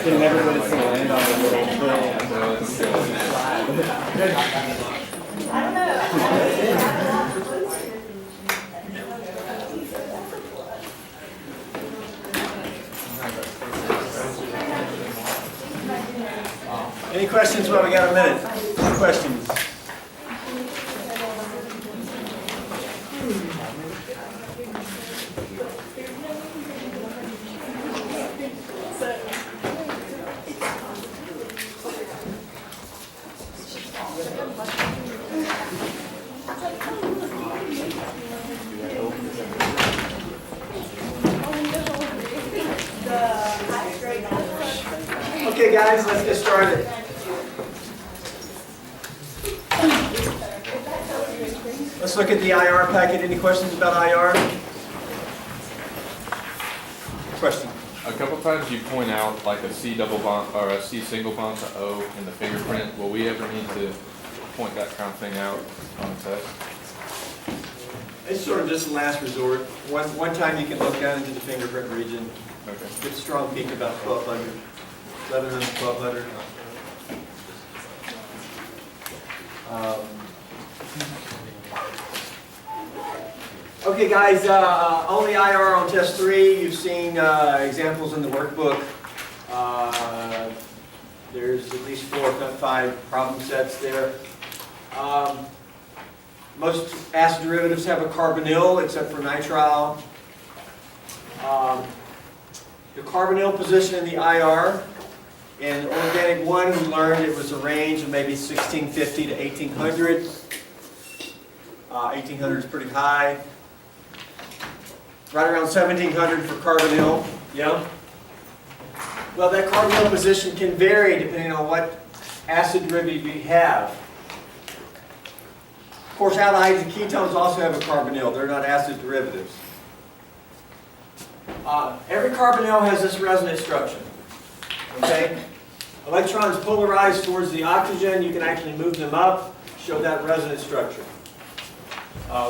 can never put its land on the little I don't know. Any questions while we got a minute? Questions? Okay guys, let's get started. Let's look at the IR packet. Any questions about IR? Question? A couple times you point out like a C double bond or a C single bond to O in the fingerprint. Will we ever need to point that kind of thing out on the test? It's sort of just a last resort. One time you can look down into the fingerprint region. Okay. Get a strong peak about 1200, 1100, 1200. Okay guys, only IR on test 3. You've seen examples in the workbook. There's at least 4 if not 5 problem sets there. Most acid derivatives have a carbonyl except for nitrile. The carbonyl position in the IR. In organic 1 we learned it was a range of maybe 1650 to 1800. 1800 is pretty high. Right around 1700 for carbonyl. Yeah? Well, that carbonyl position can vary depending on what acid derivative you have. Of course, aldehydes and ketones also have a carbonyl. They're not acid derivatives. Every carbonyl has this resonance structure. Okay? Electrons polarized towards the oxygen. You can actually move them up, show that resonance structure,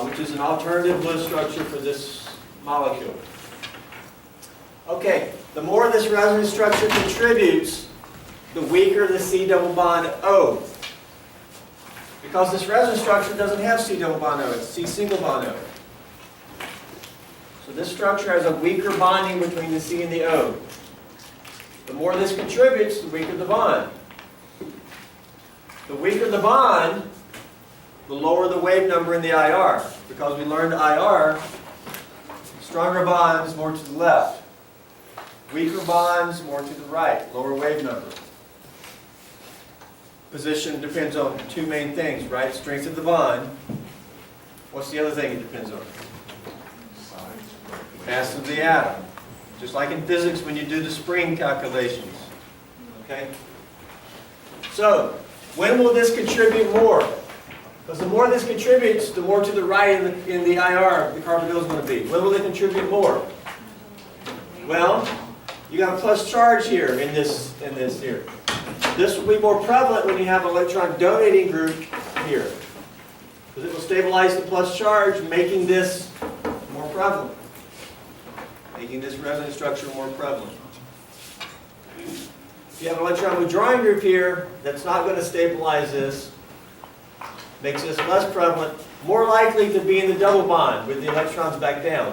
which is an alternative Lewis structure for this molecule. Okay, the more this resonance structure contributes, the weaker the C double bond O. Because this resonance structure doesn't have C double bond O, it's C single bond O. So this structure has a weaker bonding between the C and the O. The more this contributes, the weaker the bond. The weaker the bond, the lower the wave number in the IR. Because we learned IR, stronger bonds more to the left. Weaker bonds more to the right, lower wave number. Position depends on 2 main things, right? Strength of the bond. What's the other thing it depends on? Mass of the atom. Just like in physics when you do the spring calculations. Okay? So, when will this contribute more? Because the more this contributes, the more to the right in the IR the carbonyl is going to be. When will it contribute more? Well, you got a plus charge here in this here. This will be more prevalent when you have an electron donating group here. Because it will stabilize the plus charge, making this more prevalent. Making this resonance structure more prevalent. If you have an electron withdrawing group here, that's not going to stabilize this. Makes this less prevalent, more likely to be in the double bond with the electrons back down.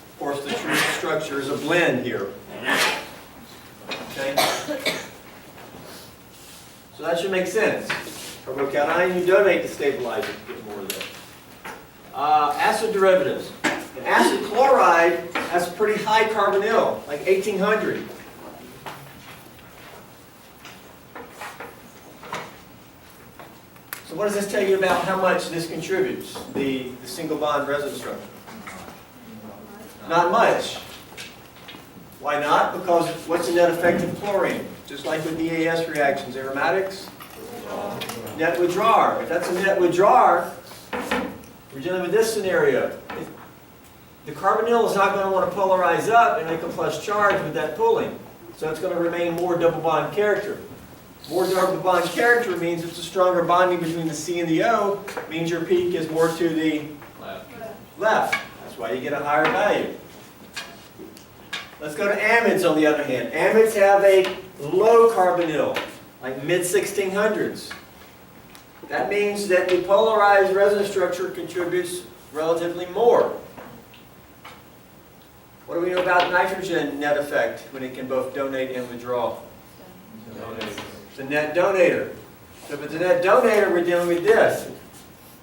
Of course, the true structure is a blend here. Okay? So that should make sense. Carbocation, you donate to stabilize it to get more of this. Acid derivatives. An acid chloride has a pretty high carbonyl, like 1800. So what does this tell you about how much this contributes, the single bond resonance structure? Not much. Why not? Because what's the net effect of chlorine? Just like with EAS reactions, aromatics, net withdrawer. If that's a net withdrawer, we're dealing with this scenario. The carbonyl is not going to want to polarize up and make a plus charge with that pulling. So it's going to remain more double bond character. More double bond character means it's a stronger bonding between the C and the O, means your peak is more to the left. That's why you get a higher value. Let's go to amides on the other hand. Amides have a low carbonyl, like mid-1600s. That means that the polarized resonance structure contributes relatively more. What do we know about nitrogen net effect when it can both donate and withdraw? It's a net donator. So if it's a net donator, we're dealing with this.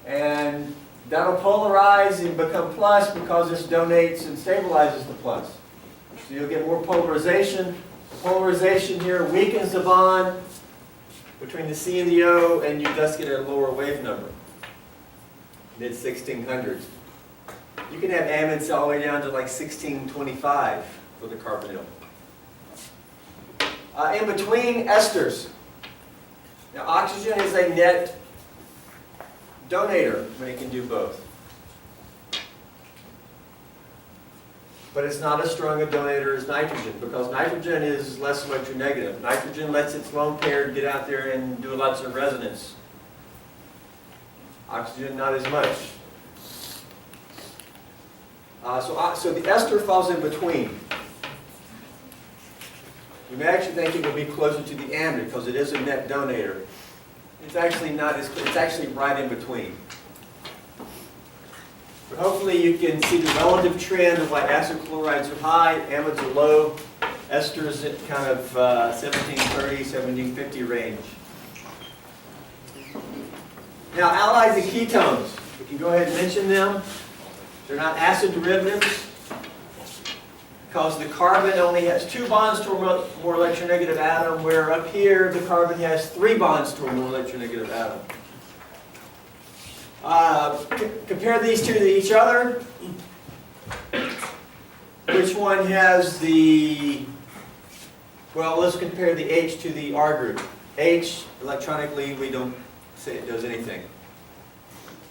And that'll polarize and become plus because this donates and stabilizes the plus. So you'll get more polarization. The polarization here weakens the bond between the C and the O, and you thus get a lower wave number, mid-1600s. You can have amides all the way down to like 1625 for the carbonyl. In between esters. Now oxygen is a net donator when it can do both. But it's not as strong a donator as nitrogen because nitrogen is less electronegative. Nitrogen lets its lone pair get out there and do lots of resonance. Oxygen not as much. So the ester falls in between. You may actually think it will be closer to the amide because it is a net donator. It's actually not as close. It's actually right in between. But hopefully you can see the relative trend of why acid chlorides are high, amides are low, esters at kind of 1730, 1750 range. Now allies and ketones, we can go ahead and mention them. They're not acid derivatives because the carbon only has 2 bonds to a more electronegative atom, where up here the carbon has 3 bonds to a more electronegative atom. Compare these two to each other. Which one has the, well, let's compare the H to the R group. H, electronically, we don't say it does anything.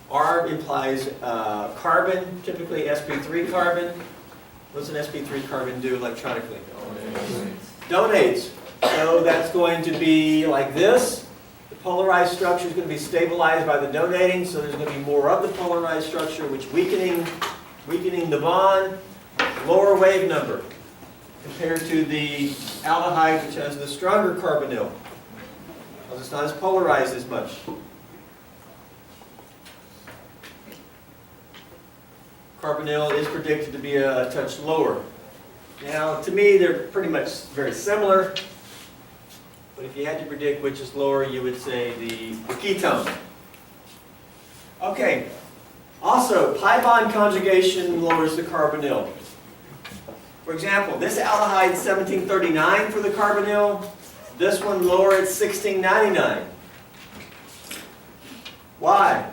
R implies carbon, typically sp3 carbon. What does an sp3 carbon do electronically? Donates. So that's going to be like this. The polarized structure is going to be stabilized by the donating, so there's going to be more of the polarized structure, which weakening the bond, lower wave number compared to the aldehyde, which has the stronger carbonyl, because it's not as polarized as much. Carbonyl is predicted to be a touch lower. Now, to me, they're pretty much very similar. But if you had to predict which is lower, you would say the ketone. Okay. Also, pi bond conjugation lowers the carbonyl. For example, this aldehyde is 1739 for the carbonyl. This one lower at 1699. Why?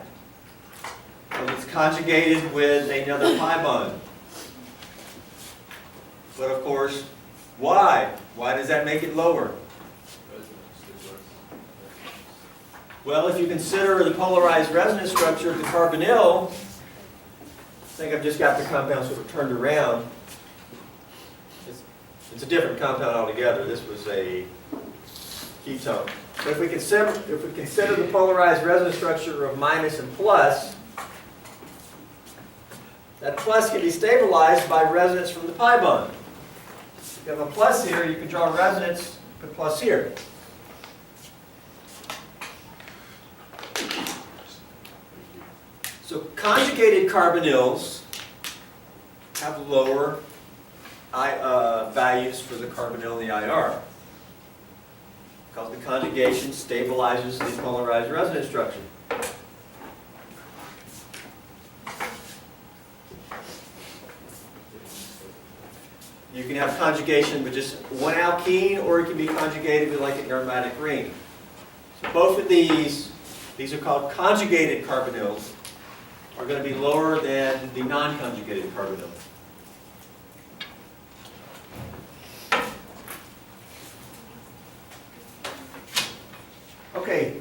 Because it's conjugated with another pi bond. But of course, why? Why does that make it lower? Well, if you consider the polarized resonance structure of the carbonyl, I think I've just got the compound sort of turned around. It's a different compound altogether. This was a ketone. But if we consider the polarized resonance structure of minus and plus, that plus can be stabilized by resonance from the pi bond. If you have a plus here, you can draw resonance, put plus here. So conjugated carbonyls have lower values for the carbonyl in the IR, because the conjugation stabilizes the polarized resonance structure. You can have conjugation with just one alkene, or it can be conjugated with like an aromatic ring. So both of these are called conjugated carbonyls, are going to be lower than the non-conjugated carbonyl. Okay,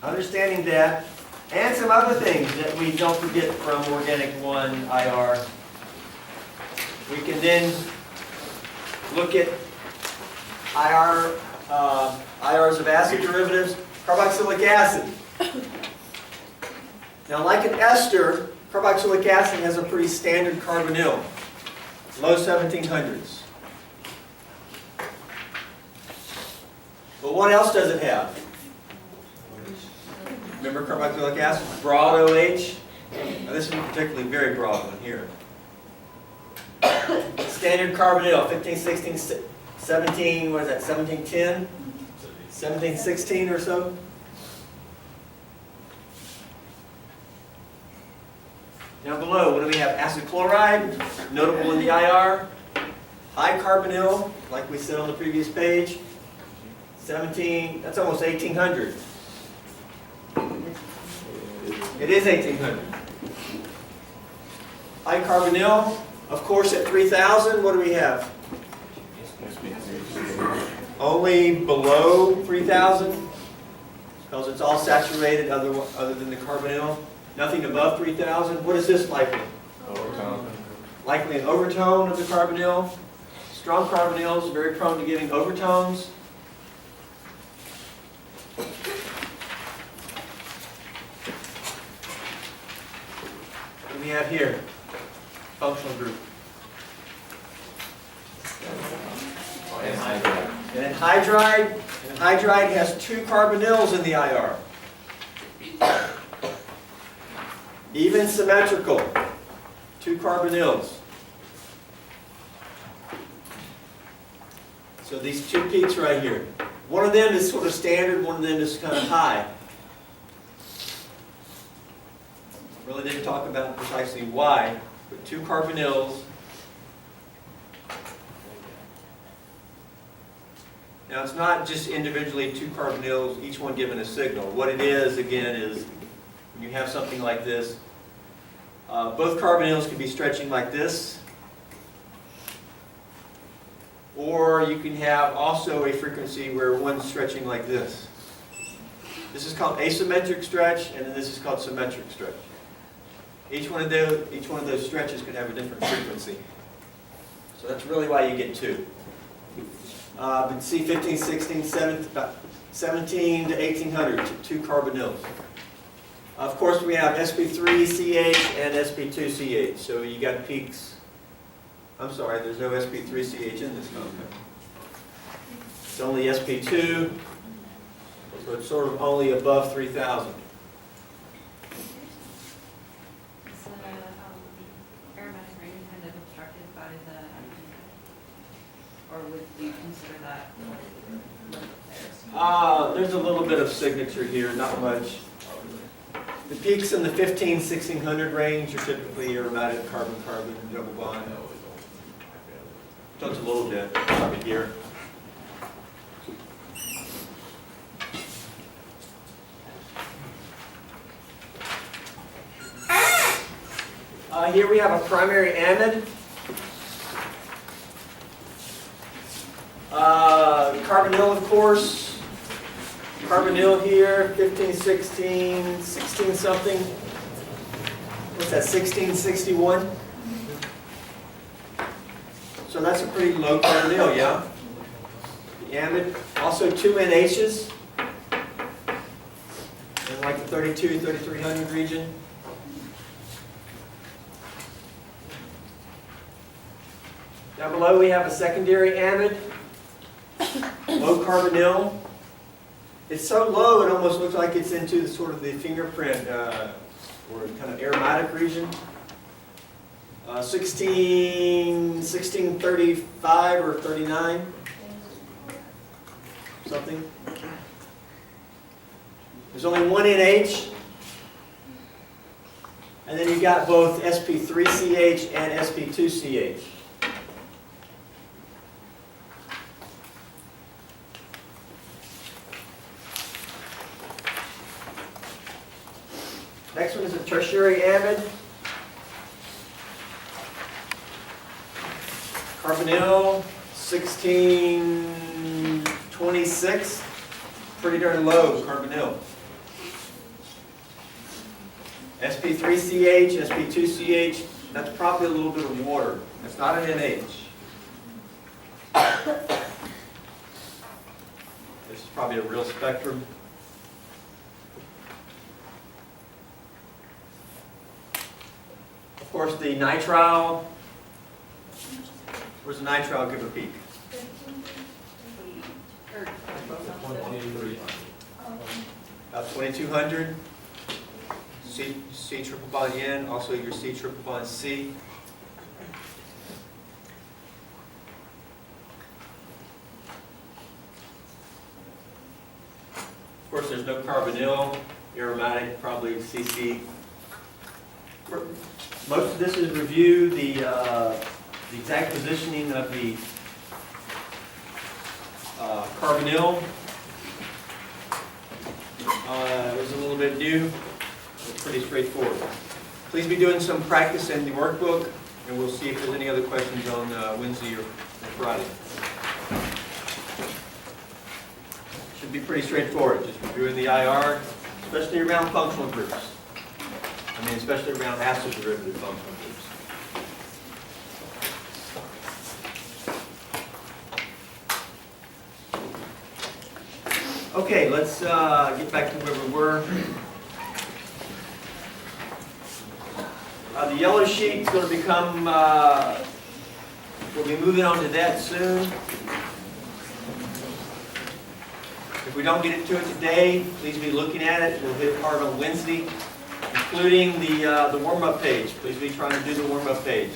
understanding that, and some other things that we don't forget from Organic 1 IR, we can then look at IRs of acid derivatives, carboxylic acid. Now, like an ester, carboxylic acid has a pretty standard carbonyl, low 1700s. But what else does it have? Remember carboxylic acid, broad OH? Now this is a particularly very broad one here. Standard carbonyl, 15, 16, 17, what is that, 1710? 1716 or so? Down below, what do we have? Acid chloride, notable in the IR. High carbonyl, like we said on the previous page. 17, that's almost 1800. It is 1800. High carbonyl, of course at 3000, what do we have? Only below 3000, because it's all saturated other than the carbonyl. Nothing above 3000. What is this likely? Overtone. Likely an overtone of the carbonyl. Strong carbonyls are very prone to giving overtones. What do we have here? Functional group. And then hydride has 2 carbonyls in the IR. Even symmetrical, 2 carbonyls. So these 2 peaks right here. One of them is sort of standard, one of them is kind of high. Really didn't talk about precisely why, but 2 carbonyls. Now it's not just individually 2 carbonyls, each one given a signal. What it is, again, is when you have something like this, both carbonyls can be stretching like this, or you can have also a frequency where one's stretching like this. This is called asymmetric stretch, and then this is called symmetric stretch. Each one of those stretches can have a different frequency. So that's really why you get 2. But see 15, 16, 17 to 1800, 2 carbonyls. Of course, we have sp3CH and sp2CH, so you got peaks. I'm sorry, there's no sp3CH in this compound. It's only sp2, so it's sort of only above 3000. Is the aromatic ring kind of obstructed by the, or would you consider that there? There's a little bit of signature here, not much. The peaks in the 15, 1600 range are typically aromatic carbon-carbon double bond. Touch a little bit, probably here. Here we have a primary amide. Carbonyl, of course. Carbonyl here, 15, 16, 16 something. What's that, 1661? So that's a pretty low carbonyl, yeah? The amide, also 2 NHs in like the 32, 3300 region. Down below we have a secondary amide, low carbonyl. It's so low it almost looks like it's into the, sort of the fingerprint or kind of aromatic region. 1635 or 39, something. There's only 1 NH, and then you've got both sp3CH and sp2CH. Next one is a tertiary amide. Carbonyl, 1626, pretty darn low carbonyl. sp3CH, sp2CH, that's probably a little bit of water. That's not an NH. This is probably a real spectrum. Of course, the nitrile. Where's the nitrile give a peak? About 2200. C triple bond N, also your C triple bond C. Of course, there's no carbonyl, aromatic, probably CC. Most of this is review the exact positioning of the carbonyl. It was a little bit new, but pretty straightforward. Please be doing some practice in the workbook, and we'll see if there's any other questions on Wednesday or Friday. Should be pretty straightforward, just reviewing the IR, especially around functional groups. I mean, especially around acid derivative functional groups. Okay, let's get back to where we were. The yellow sheet is going to become, we'll be moving on to that soon. If we don't get to it today, please be looking at it. We'll hit hard on Wednesday, including the warm-up page. Please be trying to do the warm-up page.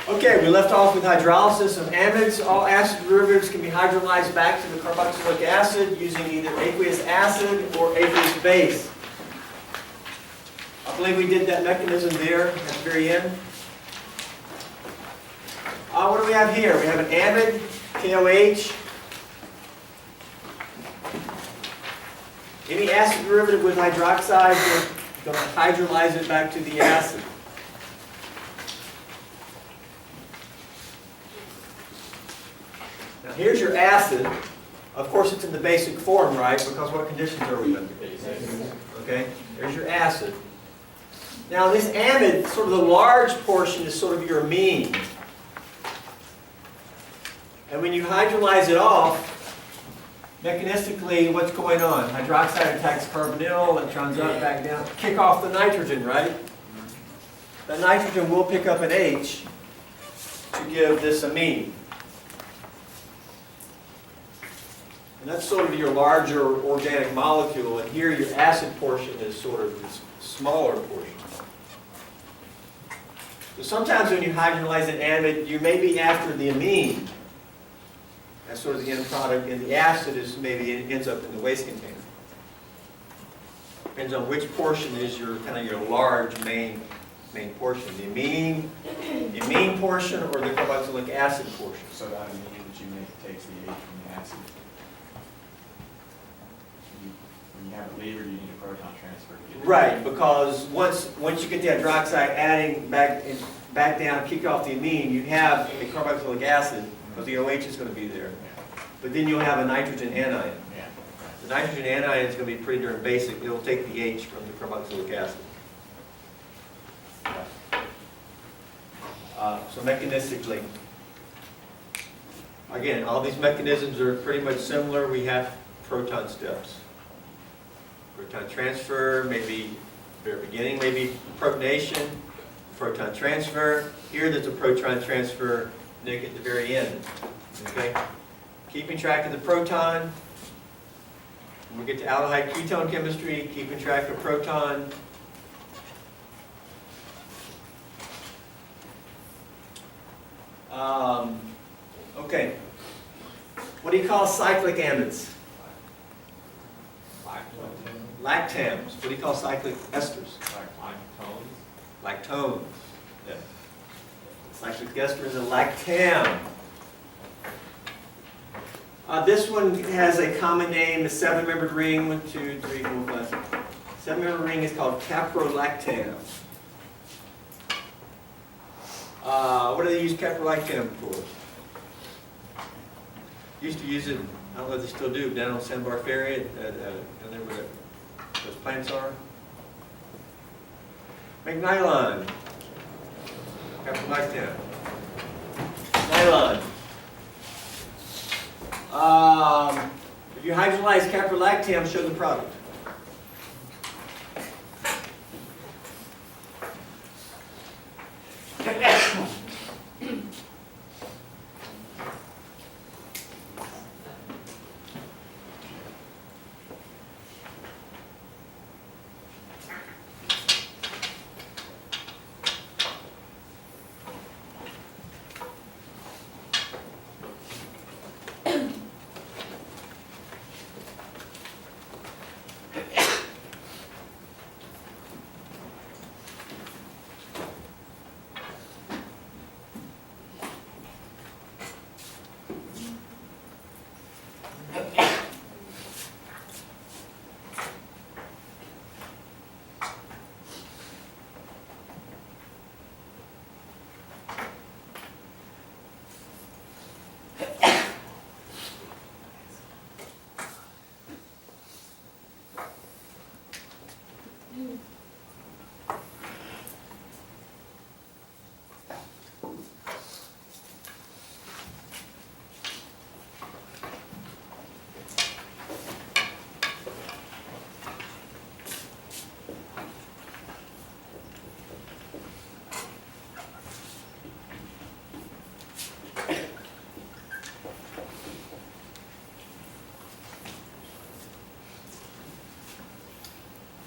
Okay, we left off with hydrolysis of amides. All acid derivatives can be hydrolyzed back to the carboxylic acid using either aqueous acid or aqueous base. I believe we did that mechanism there at the very end. What do we have here? We have an amide, KOH. Any acid derivative with hydroxide, we're going to hydrolyze it back to the acid. Now here's your acid. Of course it's in the basic form, right? Because what conditions are we under? Okay, there's your acid. Now this amide, sort of the large portion is sort of your amine. And when you hydrolyze it off, mechanistically what's going on? Hydroxide attacks carbonyl, electrons up, back down, kick off the nitrogen, right? The nitrogen will pick up an H to give this amine. And that's sort of your larger organic molecule, and here your acid portion is sort of this smaller portion. So sometimes when you hydrolyze an amide, you may be after the amine. That's sort of the end product, and the acid is maybe ends up in the waste container. Depends on which portion is your kind of your large main portion. The amine portion or the carboxylic acid portion. So that amine that you make takes the H from the acid. When you have it later, you need a proton transfer to get it. Right, because once you get the hydroxide adding back down, kick off the amine, you have a carboxylic acid, because the OH is going to be there. But then you'll have a nitrogen anion. Yeah. The nitrogen anion is going to be pretty darn basic. It'll take the H from the carboxylic acid. So mechanistically, again, all these mechanisms are pretty much similar. We have proton steps. Proton transfer, maybe very beginning, maybe protonation, proton transfer. Here there's a proton transfer, Nick, at the very end. Okay? Keeping track of the proton. When we get to aldehyde ketone chemistry, keeping track of proton. Okay. What do you call cyclic amides? Lactams. What do you call cyclic esters? Lactones. Yeah. Cyclic ester is a lactam. This one has a common name, a 7-membered ring. 1, 2, 3, 4, 5. 7-membered ring is called caprolactam. What do they use caprolactam for? Used to use it, I don't know if they still do, down on San Bar Ferry, down there where those plants are. Make nylon. Caprolactam. Nylon. If you hydrolyze caprolactam, show the product.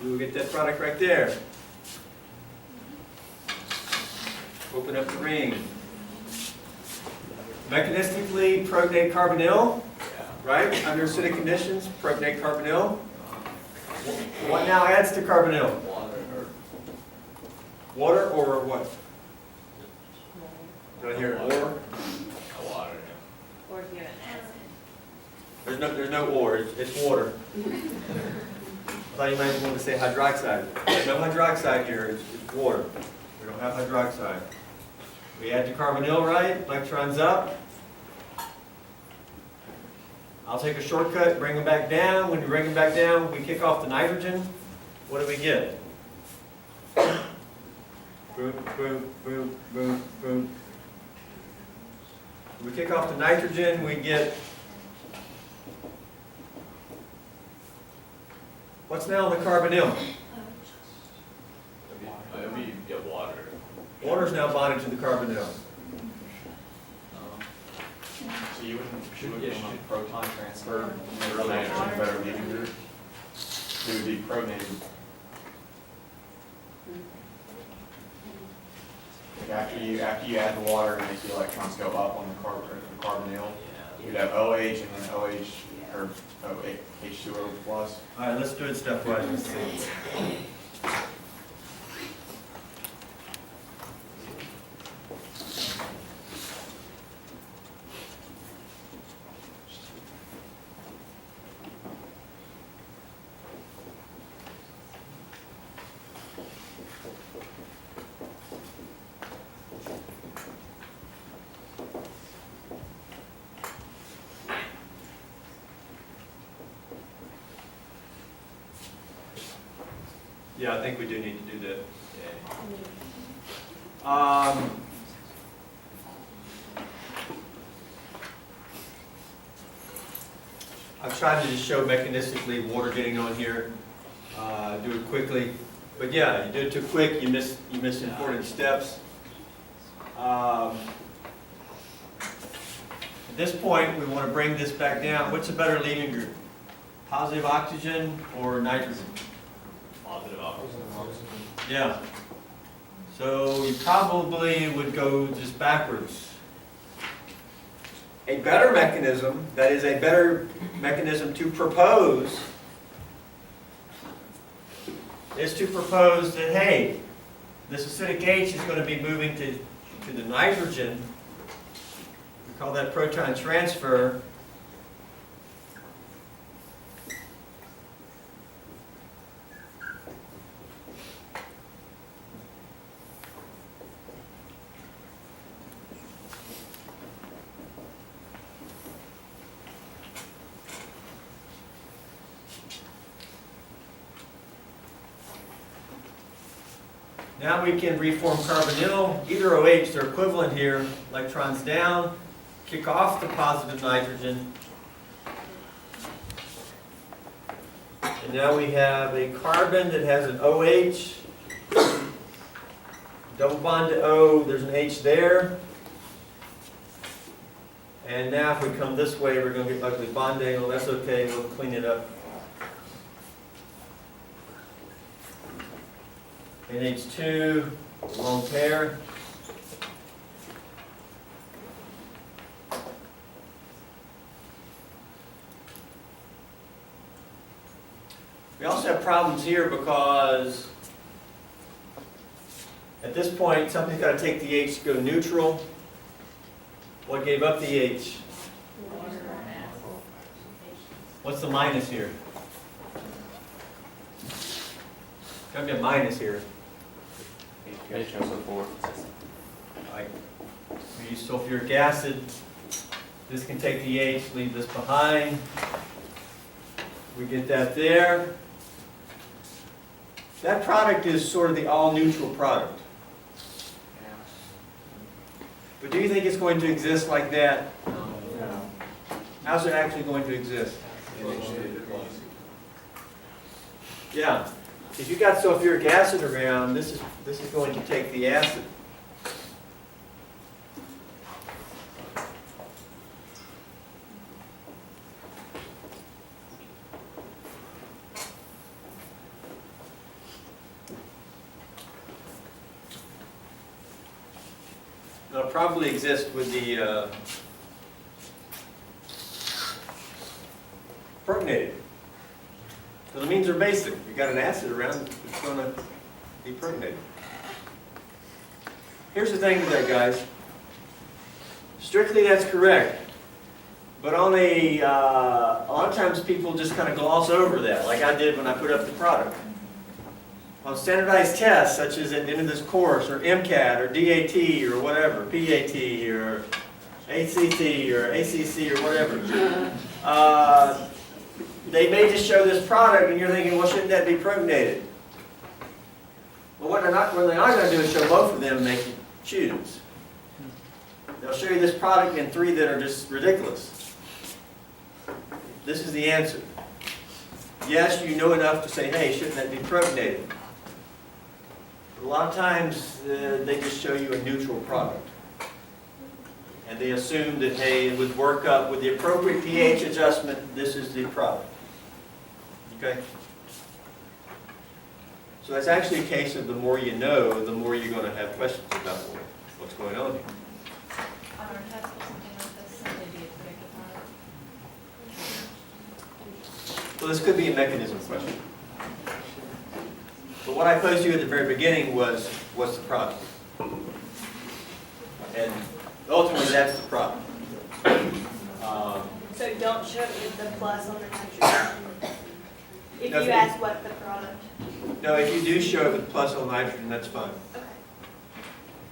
We will get that product right there. Open up the ring. Mechanistically, protonate carbonyl, right? Under acidic conditions, protonate carbonyl. What now adds to carbonyl? Water or what? Did I hear or? Water. Or if you have an acid. There's no or, it's water. I thought you might want to say hydroxide. There's no hydroxide here, it's water. We don't have hydroxide. We add to carbonyl, right? Electrons up. I'll take a shortcut, bring them back down. When you bring them back down, we kick off the nitrogen. What do we get? Boom, boom, boom, boom, boom. When we kick off the nitrogen, we get... What's now in the carbonyl? It'd be water. Water's now bonded to the carbonyl. So you wouldn't want proton transfer, mineral nitrogen, better leaving group. It would be protonated. Like after you add the water and make the electrons go up on the carbonyl, you'd have OH and then OH or H2O plus. All right, let's do it stepwise. Let's see. Yeah, I think we do need to do that. I've tried to just show mechanistically water getting on here. Do it quickly, but yeah, you do it too quick, you miss important steps. At this point, we want to bring this back down. What's a better leaving group? Positive oxygen or nitrogen? Positive oxygen. Yeah. So you probably would go just backwards. A better mechanism, that is a better mechanism to propose, is to propose that, hey, this acidic H is going to be moving to the nitrogen. We call that proton transfer. Now we can reform carbonyl, either OH, they're equivalent here, electrons down, kick off the positive nitrogen. And now we have a carbon that has an OH, double bond to O, there's an H there. And now if we come this way, we're going to get ugly bond angle, that's okay, we'll clean it up. NH2, lone pair. We also have problems here because at this point something's got to take the H to go neutral. What gave up the H? What's the minus here? Got to be a minus here. HSO4. Right. We use sulfuric acid. This can take the H, leave this behind. We get that there. That product is sort of the all-neutral product. But do you think it's going to exist like that? No. How's it actually going to exist? Yeah. If you've got sulfuric acid around, this is going to take the acid. It'll probably exist with the protonated. So the amines are basic. You've got an acid around, it's going to be protonated. Here's the thing with that, guys. Strictly, that's correct. But on a lot of times people just kind of gloss over that, like I did when I put up the product. On standardized tests, such as at the end of this course, or MCAT, or DAT, or whatever, PAT, or ACT, or ACC, or whatever, they may just show this product, and you're thinking, well, shouldn't that be protonated? Well, what they're not going to do is show both of them and make you choose. They'll show you this product and three that are just ridiculous. This is the answer. Yes, you know enough to say, hey, shouldn't that be protonated? A lot of times, they just show you a neutral product. And they assume that, hey, it would work up with the appropriate pH adjustment, this is the product. Okay? So that's actually a case of the more you know, the more you're going to have questions about what's going on here. On our test or something like this, maybe a predictive model. Well, this could be a mechanism question. But what I posed to you at the very beginning was, what's the product? And ultimately, that's the product. So don't show me the plus on the nitrogen. If No, you ask what the product. No, if you do show it with plus on nitrogen, that's fine. Okay.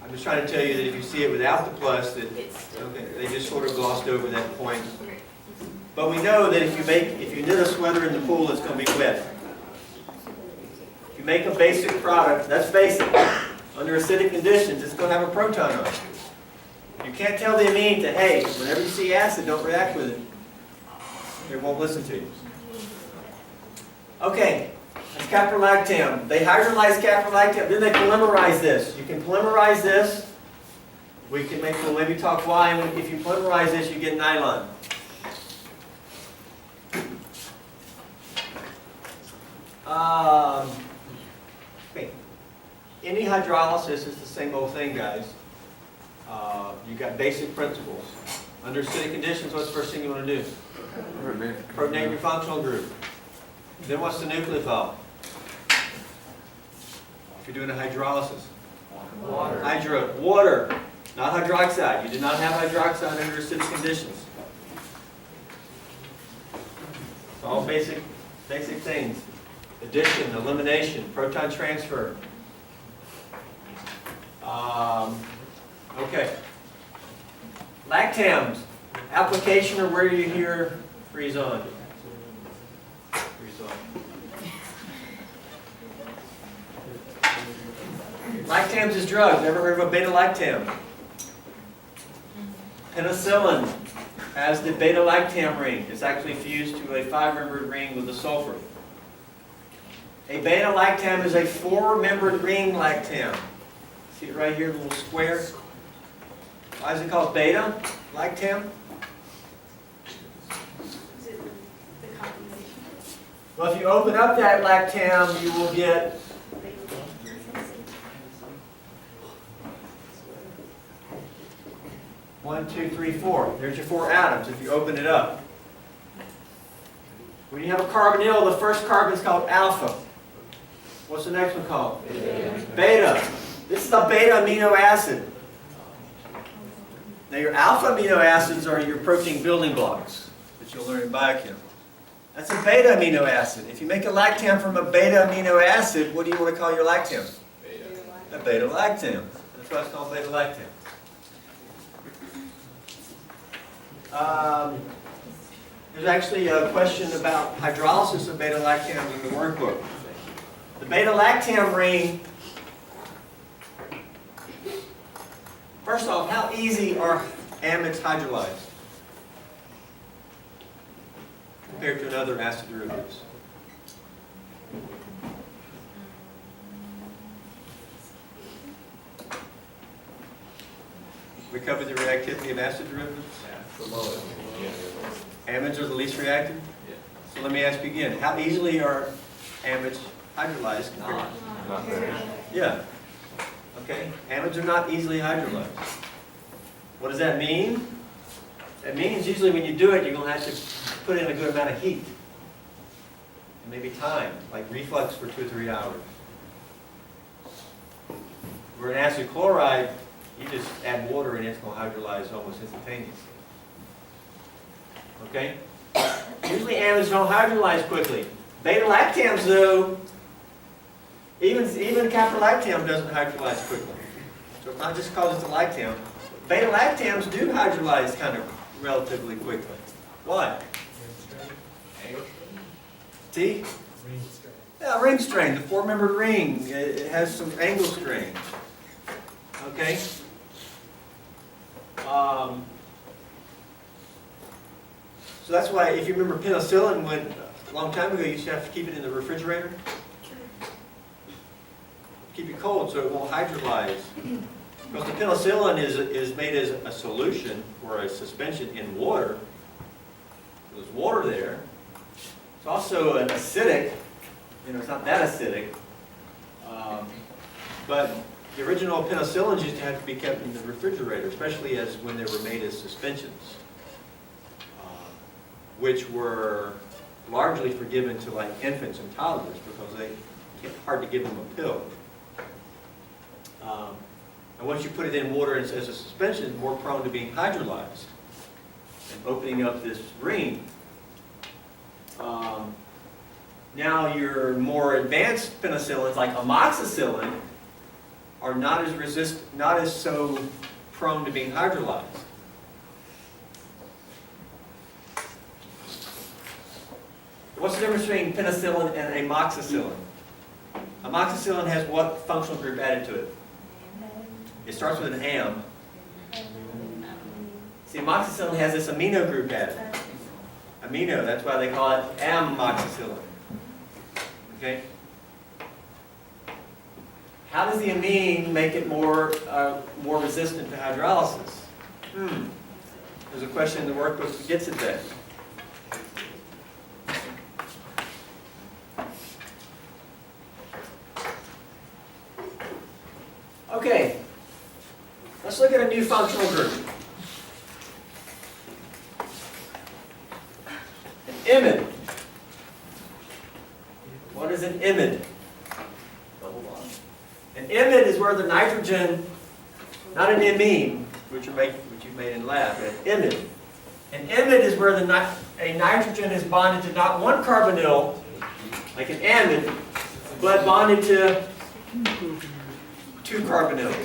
I'm just trying to tell you that if you see it without the plus, that It's okay, they just sort of glossed over that point. But we know that if you knit a sweater in the pool, it's going to be wet. If you make a basic product, that's basic. Under acidic conditions, it's going to have a proton on it. You can't tell the amine to, hey, whenever you see acid, don't react with it. They won't listen to you. Okay, that's caprolactam. They hydrolyze caprolactam, then they polymerize this. You can polymerize this. We can maybe talk why. And if you polymerize this, you get nylon. Okay. Any hydrolysis is the same old thing, guys. You've got basic principles. Under acidic conditions, what's the first thing you want to do? Protonate your functional group. Then what's the nucleophile? If you're doing a hydrolysis. Water. Water, not hydroxide. You do not have hydroxide under acidic conditions. It's all basic things. Addition, elimination, proton transfer. Okay. Lactams, application or where you hear freeze on? Freeze on. Lactams is drugs. Ever heard of a beta-lactam? Penicillin has the beta-lactam ring. It's actually fused to a 5-membered ring with a sulfur. A beta-lactam is a 4-membered ring lactam. See it right here, the little square? Why is it called beta-lactam? Is it the combination? Well, if you open up that lactam, you will get 1, 2, 3, 4. There's your 4 atoms if you open it up. When you have a carbonyl, the first carbon is called alpha. What's the next one called? Beta. This is a beta amino acid. Now your alpha amino acids are your protein building blocks that you'll learn in biochem. That's a beta amino acid. If you make a lactam from a beta amino acid, what do you want to call your lactam? A beta lactam. That's why it's called beta lactam. There's actually a question about hydrolysis of beta lactams in the workbook. The beta lactam ring, first off, how easy are amides hydrolyzed compared to other acid derivatives? We covered the reactivity of acid derivatives. Amides are the least reactive? So let me ask you again, how easily are amides hydrolyzed? Not very. Yeah. Okay, amides are not easily hydrolyzed. What does that mean? That means usually when you do it, you're going to have to put in a good amount of heat. And maybe time, like reflux for 2 or 3 hours. Where an acid chloride, you just add water and it's going to hydrolyze almost instantaneously. Okay? Usually amides don't hydrolyze quickly. Beta-lactams, though, even caprolactam doesn't hydrolyze quickly. So it's not just because it's a lactam. Beta-lactams do hydrolyze kind of relatively quickly. Why? See? Yeah, ring strain, the 4-membered ring. It has some angle strain. Okay? So that's why, if you remember penicillin, when a long time ago you used to have to keep it in the refrigerator. Keep it cold so it won't hydrolyze. Because the penicillin is made as a solution or a suspension in water. There's water there. It's also an acidic. It's not that acidic. But the original penicillins used to have to be kept in the refrigerator, especially when they were made as suspensions, which were largely given to like infants and toddlers because it's hard to give them a pill. And once you put it in water as a suspension, it's more prone to being hydrolyzed and opening up this ring. Now your more advanced penicillins, like amoxicillin, are not as so prone to being hydrolyzed. What's the difference between penicillin and amoxicillin? Amoxicillin has what functional group added to it? It starts with an am. See, amoxicillin has this amino group added. Amino, that's why they call it amoxicillin. Okay? How does the amine make it more resistant to hydrolysis? There's a question in the workbook that gets at that. Okay, let's look at a new functional group. An imide. What is an imide? An imide is where the nitrogen, not an imine, which you've made in lab, but an imide. An imide is where a nitrogen is bonded to not one carbonyl, like an amide, but bonded to 2 carbonyls.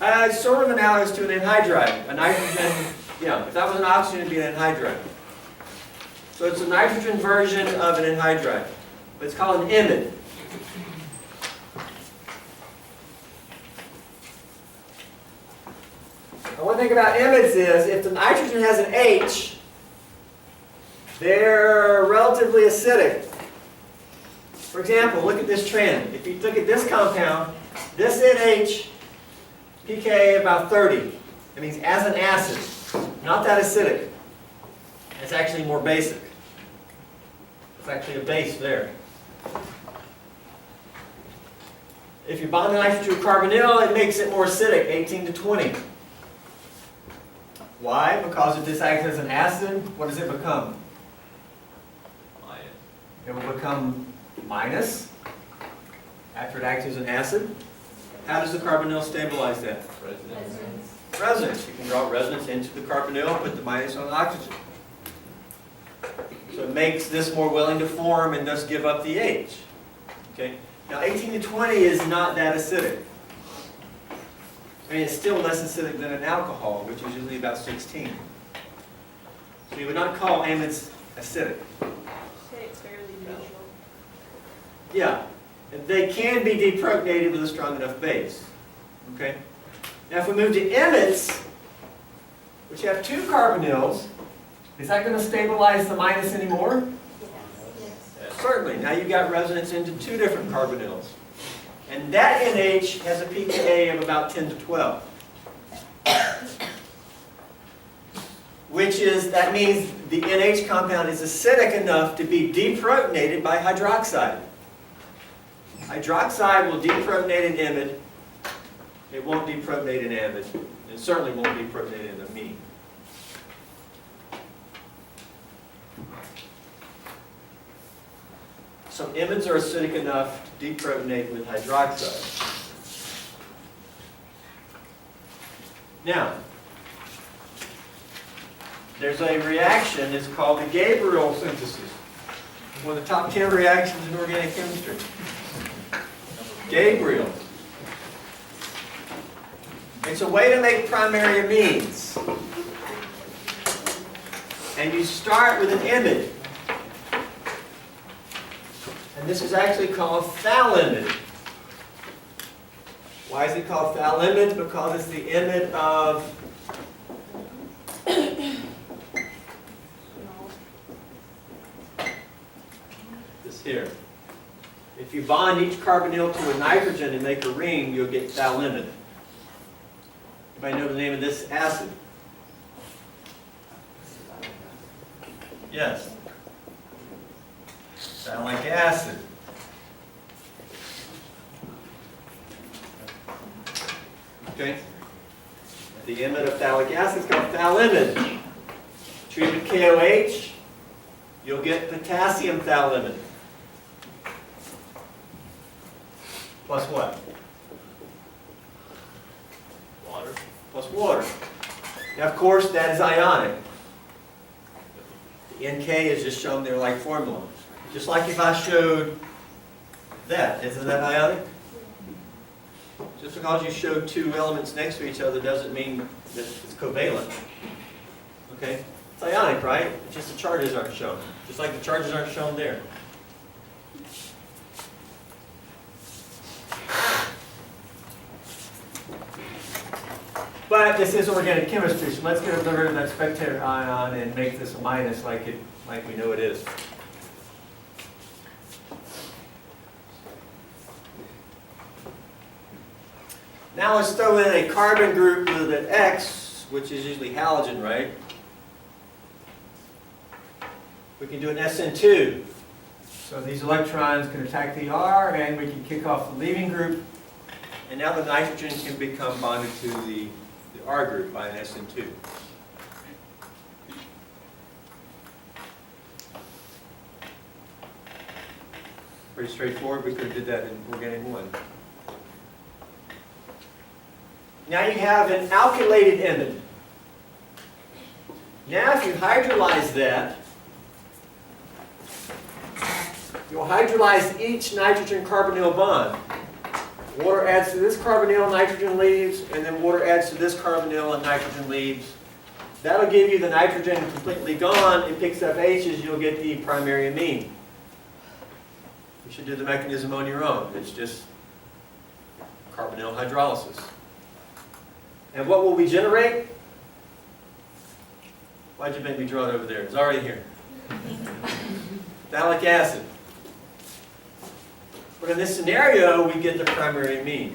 It's sort of analogous to an anhydride. A nitrogen, if that was an oxygen, it would be an anhydride. So it's a nitrogen version of an anhydride. But it's called an imide. think about amides is, if the nitrogen has an H, they're relatively acidic. For example, look at this trend. If you look at this compound, this NH, pK about 30. That means as an acid, not that acidic. It's actually more basic. It's actually a base there. If you bond the nitrogen to carbonyl, it makes it more acidic, 18 to 20. Why? Because if this acts as an acid, what does it become? It will become minus after it acts as an acid. How does the carbonyl stabilize that? Resonance. You can draw resonance into the carbonyl and put the minus on the oxygen. So it makes this more willing to form and thus give up the H. Okay? Now 18 to 20 is not that acidic. I mean, it's still less acidic than an alcohol, which is usually about 16. So you would not call amides acidic. Say it's fairly neutral. Yeah, and they can be deprotonated with a strong enough base. Okay? Now if we move to amides, which have two carbonyls, is that going to stabilize the minus anymore? Yes. Certainly. Now you've got resonance into two different carbonyls. And that NH has a pKa of about 10 to 12. That means the NH compound is acidic enough to be deprotonated by hydroxide. Hydroxide will deprotonate an imide. It won't deprotonate an amide. It certainly won't deprotonate an amine. So amides are acidic enough to deprotonate with hydroxide. Now, there's a reaction, it's called the Gabriel Synthesis. One of the top 10 reactions in organic chemistry. Gabriel. It's a way to make primary amines. And you start with an imide. And this is actually called phthalimide. Why is it called phthalimide? Because it's the imide of this here. If you bond each carbonyl to a nitrogen and make a ring, you'll get phthalimide. Anybody know the name of this acid? Yes. Phthalic acid. Okay? The imide of phthalic acid is called phthalimide. Treat with KOH, you'll get potassium phthalimide. Plus what? Water. Plus water. Now, of course, that is ionic. The NK is just shown there like formula. Just like if I showed that. Isn't that ionic? Just because you show two elements next to each other doesn't mean that it's covalent. Okay? It's ionic, right? It's just the charges aren't shown. Just like the charges aren't shown there. But this is organic chemistry, so let's get rid of that spectator ion and make this a minus like we know it is. Now let's throw in a carbon group with an X, which is usually halogen, right? We can do an SN2. So these electrons can attack the R, and we can kick off the leaving group. And now the nitrogen can become bonded to the R group by an SN2. Pretty straightforward. We could have did that in organic 1. Now you have an alkylated imide. Now if you hydrolyze that, you'll hydrolyze each nitrogen carbonyl bond. Water adds to this carbonyl, nitrogen leaves, and then water adds to this carbonyl and nitrogen leaves. That'll give you the nitrogen completely gone. It picks up H's, you'll get the primary amine. You should do the mechanism on your own. It's just carbonyl hydrolysis. And what will we generate? Why'd you make me draw it over there? It's already here. Phthalic acid. But in this scenario, we get the primary amine.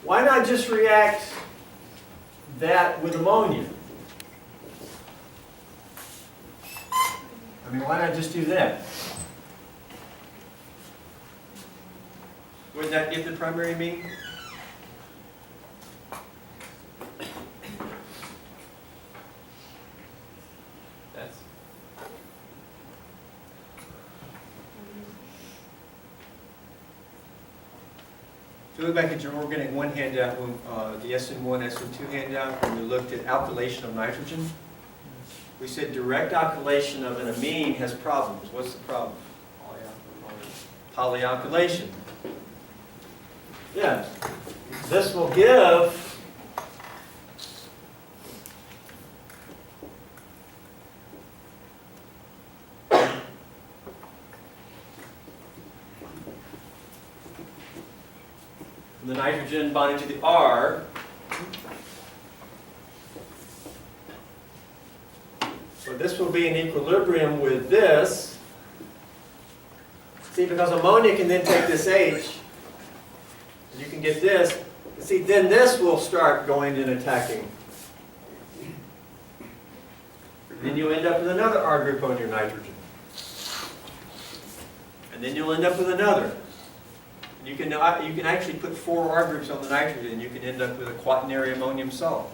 Why not just react that with ammonia? I mean, why not just do that? Wouldn't that give the primary amine? That's So look back at your organic 1 handout, the SN1, SN2 handout, when we looked at alkylation of nitrogen. We said direct alkylation of an amine has problems. What's the problem? Polyalkylation. Yeah. This will give the nitrogen bonding to the R. So this will be in equilibrium with this. See, because ammonia can then take this H, and you can get this. See, then this will start going and attacking. Then you'll end up with another R group on your nitrogen. And then you'll end up with another. You can actually put 4 R groups on the nitrogen, and you can end up with a quaternary ammonium salt.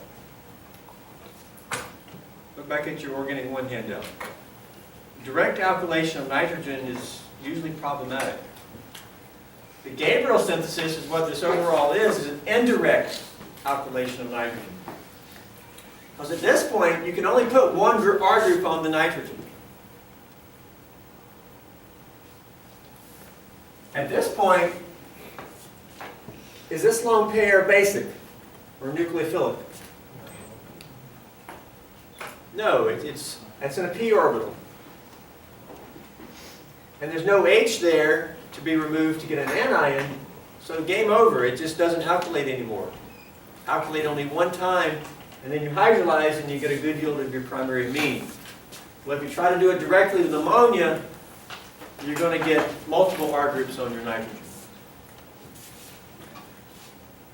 Look back at your organic 1 handout. Direct alkylation of nitrogen is usually problematic. The Gabriel synthesis is what this overall is an indirect alkylation of nitrogen. Because at this point, you can only put 1 R group on the nitrogen. At this point, is this lone pair basic or nucleophilic? No, it's in a p orbital. And there's no H there to be removed to get an anion, so game over. It just doesn't alkylate anymore. Alkylate only 1 time, and then you hydrolyze and you get a good yield of your primary amine. Well, if you try to do it directly with ammonia, you're going to get multiple R groups on your nitrogen.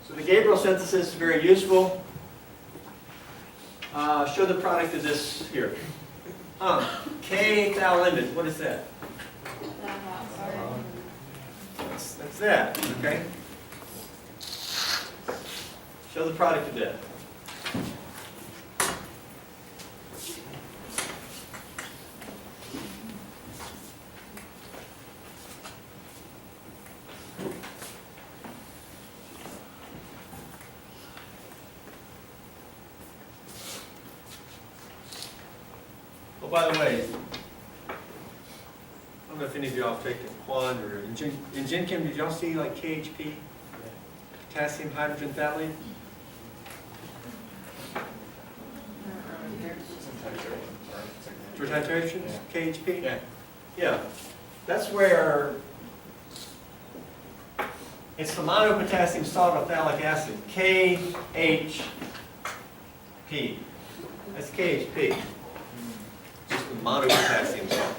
So the Gabriel synthesis is very useful. Show the product of this here. K-thalamid, what is that? That's that, okay? Show the product of that. Oh, by the way, I don't know if any of y'all have taken quant or in Gen Chem, did y'all see like KHP? Potassium hydrogen phthalate? For titrations? KHP? Yeah. Yeah. That's where it's the monopotassium salt of phthalic acid, KHP. That's KHP. Just the monopotassium salt.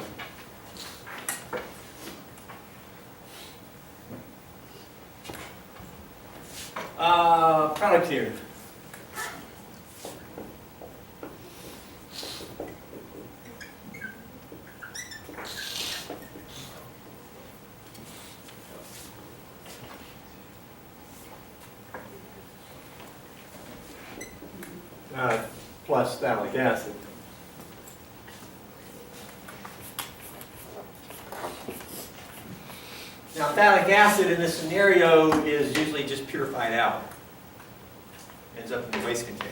Product here. Plus phthalic acid. Now, phthalic acid in this scenario is usually just purified out. Ends up in the waste container.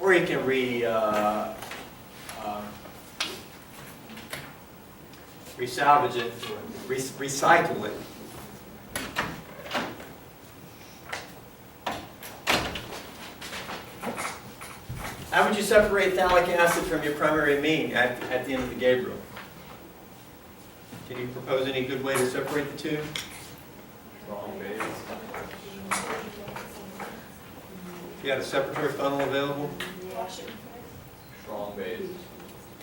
Or you can resalvage it, recycle it. How would you separate phthalic acid from your primary amine at the end of the Gabriel? Can you propose any good way to separate the two? Strong base. You got a separatory funnel available? Strong base.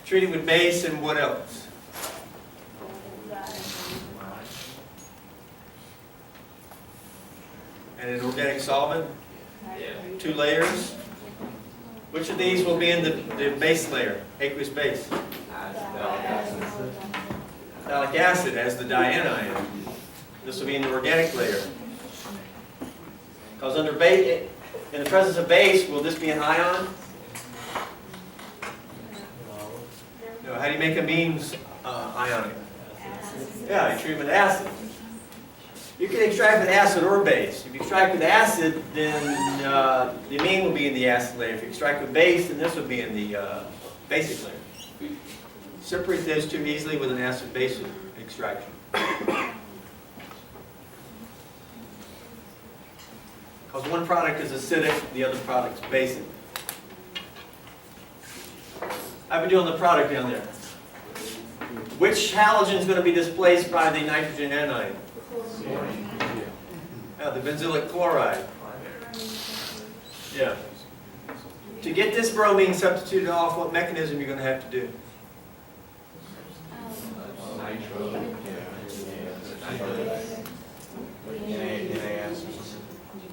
Treating with base and what else? And an organic solvent? 2 layers. Which of these will be in the base layer, aqueous base? Phthalic acid as the dianion. This will be in the organic layer. Because under base, in the presence of base, will this be an ion? No. How do you make amines ionic? Yeah, you treat them with acid. You can extract with acid or base. If you extract with acid, then the amine will be in the acid layer. If you extract with base, then this will be in the basic layer. Separate those two easily with an acid-base extraction. Because one product is acidic, the other product is basic. How we doing the product down there? Which halogen is going to be displaced by the nitrogen anion? Yeah, the benzylic chloride. Yeah. To get this bromine substituted off, what mechanism you're going to have to do?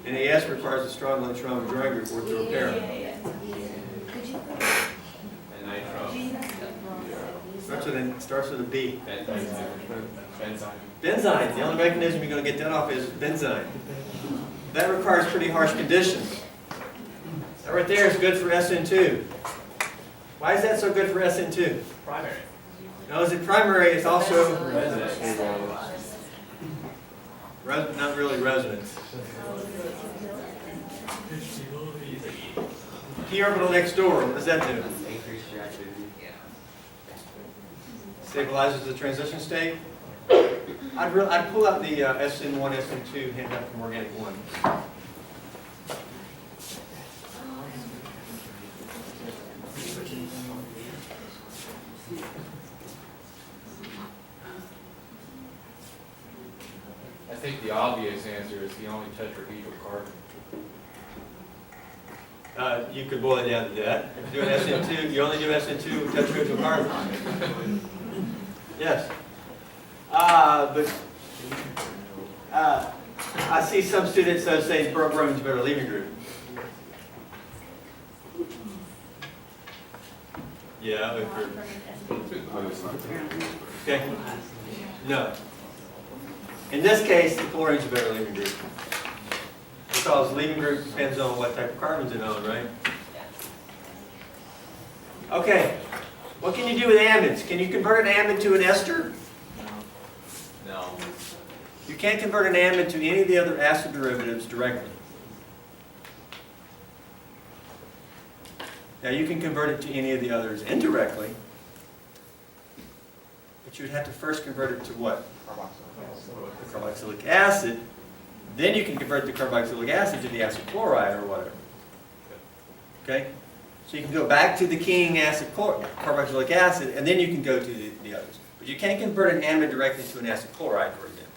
NAS requires a strong electron drawing group or to repair it. Starts with a B. Benzyne. The only mechanism you're going to get that off is benzyne. That requires pretty harsh conditions. That right there is good for SN2. Why is that so good for SN2? Primary. No, is it primary? It's also not really resonance. P orbital next door. What does that do? Stabilizes the transition state. I'd pull out the SN1, SN2 handout from Organic 1. I think the obvious answer is the only tetrahedral carbon. You could boil it down to that. If you're doing SN2, you only do SN2 with tetrahedral carbon. Yes. But I see some students say bromine's a better leaving group. Yeah. Okay. No. In this case, the chlorine's a better leaving group. Because leaving group depends on what type of carbons it on, right? Okay. What can you do with amides? Can you convert an amide to an ester? No. You can't convert an amide to any of the other acid derivatives directly. Now you can convert it to any of the others indirectly, but you would have to first convert it to what? Carboxylic acid. Then you can convert the carboxylic acid to the acid chloride or whatever. Okay? So you can go back to the keying acid carboxylic acid, and then you can go to the others. But you can't convert an amide directly to an acid chloride, for example.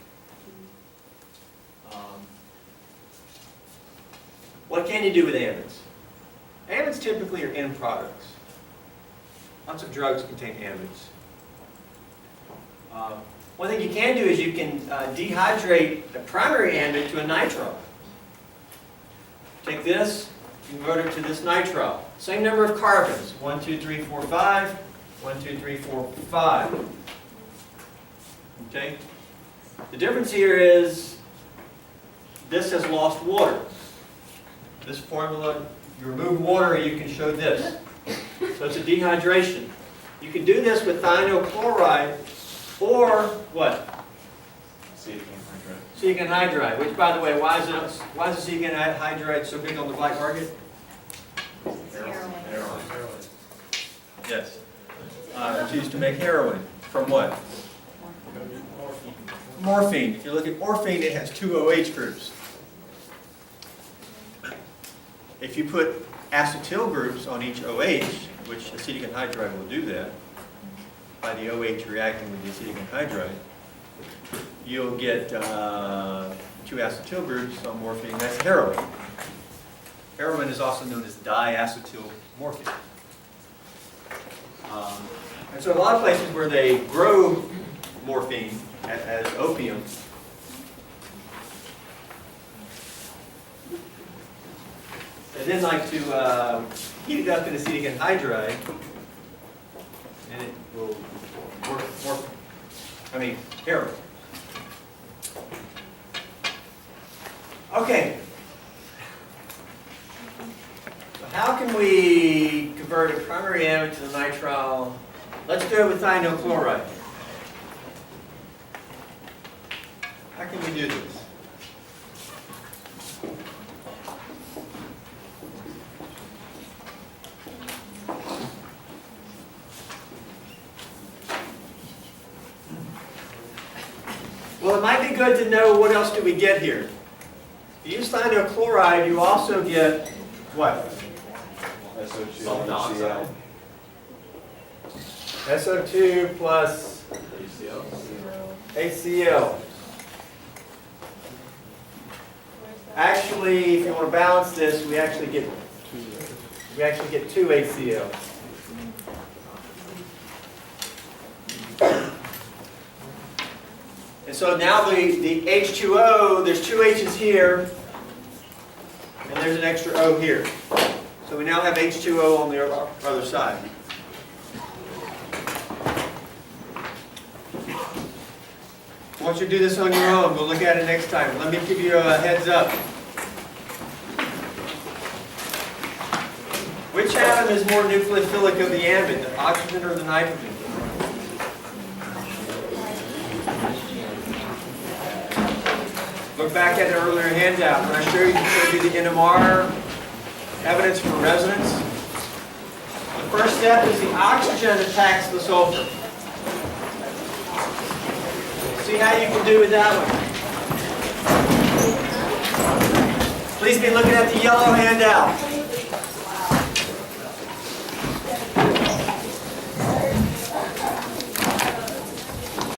What can you do with amides? Amides typically are end products. Lots of drugs contain amides. One thing you can do is you can dehydrate a primary amide to a nitrile. Take this, convert it to this nitrile. Same number of carbons. 1, 2, 3, 4, 5. 1, 2, 3, 4, 5. Okay? The difference here is this has lost water. This formula, you remove water and you can show this. So it's a dehydration. You can do this with thionyl chloride or what? Acetic anhydride. Which, by the way, why is acetic anhydride so big on the black market? Heroin. Yes. It's used to make heroin. From what? Morphine. If you look at morphine, it has 2 OH groups. If you put acetyl groups on each OH, which acetic anhydride will do that, by the OH reacting with the acetic anhydride, you'll get 2-acetyl groups on morphine. That's heroin. Heroin is also known as diacetyl morphine. And so a lot of places where they grow morphine as opium, they then like to heat it up in acetic anhydride, and it will work heroin. Okay. So how can we convert a primary amide to the nitrile? Let's do it with thionyl chloride. How can we do this? Well, it might be good to know what else do we get here. If you use thionyl chloride, you also get what? SO2 and HCl. SO2 plus HCl. Actually, if you want to balance this, we actually get 2 HCl. And so now the H2O, there's 2 H's here, and there's an extra O here. So we now have H2O on the other side. I want you to do this on your own. We'll look at it next time. Let me give you a heads up. Which atom is more nucleophilic of the amide, the oxygen or the nitrogen? Look back at the earlier handout when I showed you the NMR evidence for resonance. The first step is the oxygen attacks the sulfur. See how you can do with that one. Please be looking at the yellow handout.